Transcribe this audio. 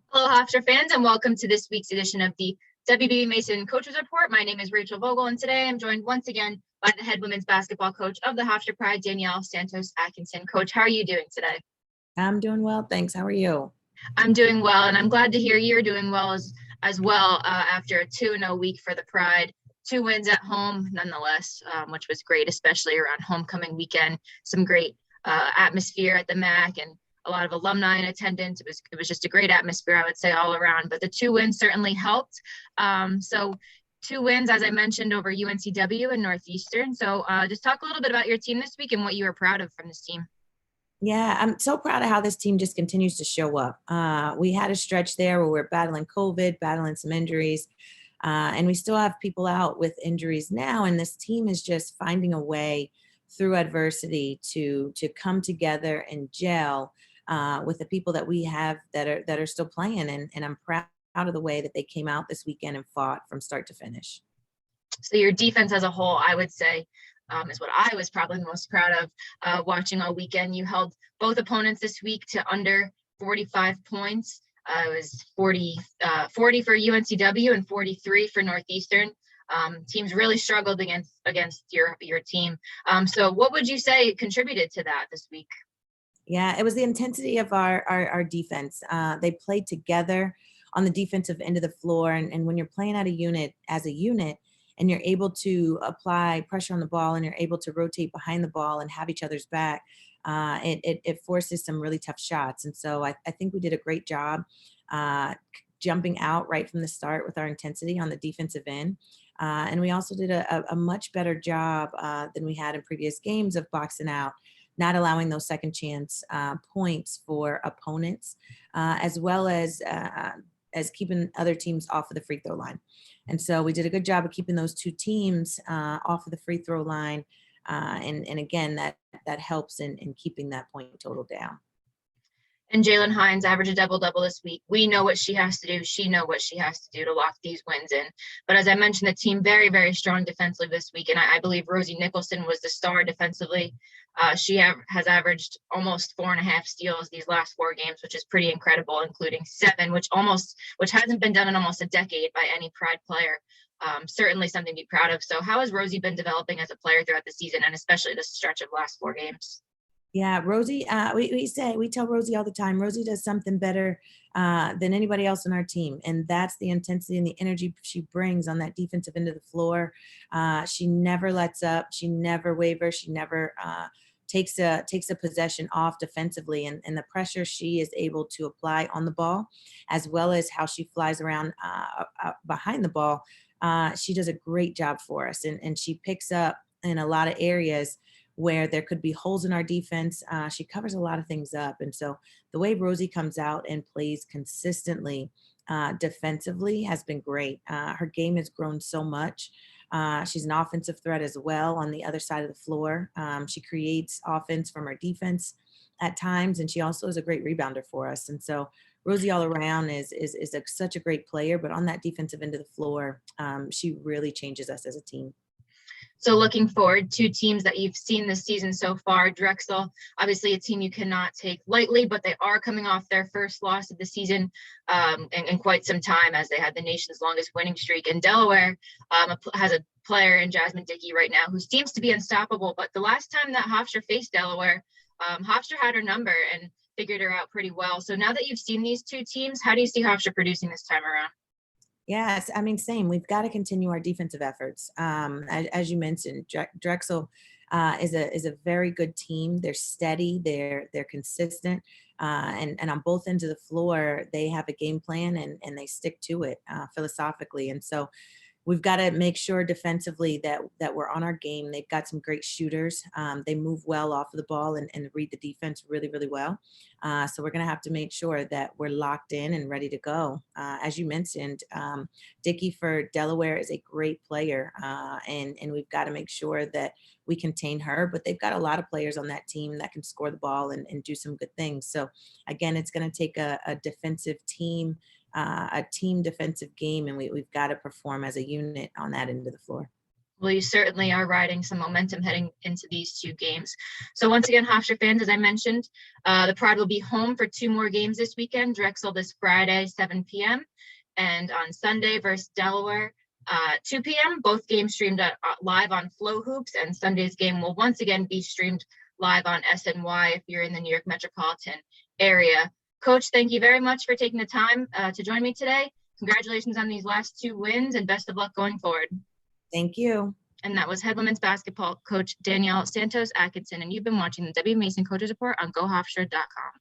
Hello, Hofstra fans, and welcome to this week's edition of the WBB Mason Coaches Report. My name is Rachel Vogel, and today I'm joined once again by the head women's basketball coach of the Hofstra Pride, Danielle Santos Atkinson. Coach, how are you doing today? I'm doing well, thanks. How are you? I'm doing well, and I'm glad to hear you're doing well as well after a 2-0 week for the Pride. 2 wins at home, nonetheless, which was great, especially around homecoming weekend. Some great atmosphere at the MAC and a lot of alumni in attendance. It was just a great atmosphere, I would say, all around. But the 2 wins certainly helped. So 2 wins, as I mentioned, over UNCW and Northeastern. So just talk a little bit about your team this week and what you were proud of from this team. Yeah, I'm so proud of how this team just continues to show up. We had a stretch there where we're battling COVID, battling some injuries, and we still have people out with injuries now. And this team is just finding a way through adversity to come together and gel with the people that we have that are still playing. And I'm proud of the way that they came out this weekend and fought from start to finish. So your defense as a whole, I would say, is what I was probably most proud of watching all weekend. You held both opponents this week to under 45 points. It was 40 for UNCW and 43 for Northeastern. Teams really struggled against your team. So what would you say contributed to that this week? Yeah, it was the intensity of our defense. They played together on the defensive end of the floor. And when you're playing as a unit, and you're able to apply pressure on the ball and you're able to rotate behind the ball and have each other's back, it forces some really tough shots. And so I think we did a great job jumping out right from the start with our intensity on the defensive end. And we also did a much better job than we had in previous games of boxing out, not allowing those second chance points for opponents, as well as keeping other teams off of the free throw line. And so we did a good job of keeping those 2 teams off of the free throw line. And again, that helps in keeping that point total down. And Jalen Hines averaged a double-double this week. We know what she has to do. She knows what she has to do to lock these wins in. But as I mentioned, the team very, very strong defensively this week. And I believe Rosie Nicholson was the star defensively. She has averaged almost 4.5 steals these last 4 games, which is pretty incredible, including 7, which hasn't been done in almost a decade by any Pride player. Certainly something to be proud of. So how has Rosie been developing as a player throughout the season, and especially this stretch of last 4 games? Yeah, Rosie, we tell Rosie all the time, Rosie does something better than anybody else on our team. And that's the intensity and the energy she brings on that defensive end of the floor. She never lets up. She never wavers. She never takes a possession off defensively. And the pressure she is able to apply on the ball, as well as how she flies around behind the ball. She does a great job for us. And she picks up in a lot of areas where there could be holes in our defense. She covers a lot of things up. And so the way Rosie comes out and plays consistently defensively has been great. Her game has grown so much. She's an offensive threat as well on the other side of the floor. She creates offense from her defense at times, and she also is a great rebounder for us. And so Rosie all around is such a great player, but on that defensive end of the floor, she really changes us as a team. So looking forward to teams that you've seen this season so far. Drexel, obviously a team you cannot take lightly, but they are coming off their first loss of the season in quite some time, as they had the nation's longest winning streak. And Delaware has a player in Jasmine Dickey right now who seems to be unstoppable. But the last time that Hofstra faced Delaware, Hofstra had her number and figured her out pretty well. So now that you've seen these 2 teams, how do you see Hofstra producing this time around? Yes, I mean, same. We've got to continue our defensive efforts. As you mentioned, Drexel is a very good team. They're steady. They're consistent, and on both ends of the floor, they have a game plan and they stick to it philosophically. And so we've got to make sure defensively that we're on our game. They've got some great shooters. They move well off of the ball and read the defense really, really well. So we're going to have to make sure that we're locked in and ready to go. As you mentioned, Dickey for Delaware is a great player, and we've got to make sure that we contain her. But they've got a lot of players on that team that can score the ball and do some good things. So again, it's going to take a defensive team, a team defensive game, and we've got to perform as a unit on that end of the floor. Well, you certainly are riding some momentum heading into these two games. So once again, Hofstra fans, as I mentioned, the Pride will be home for 2 more games this weekend. Drexel this Friday, 7 p.m. and on Sunday versus Delaware, 2 p.m. Both games streamed live on Flow Hoops, and Sunday's game will once again be streamed live on SNY if you're in the New York metropolitan area. Coach, thank you very much for taking the time to join me today. Congratulations on these last 2 wins and best of luck going forward. Thank you. And that was head women's basketball coach Danielle Santos Atkinson. And you've been watching the W. Mason Coaches Report on GoHofstra.com.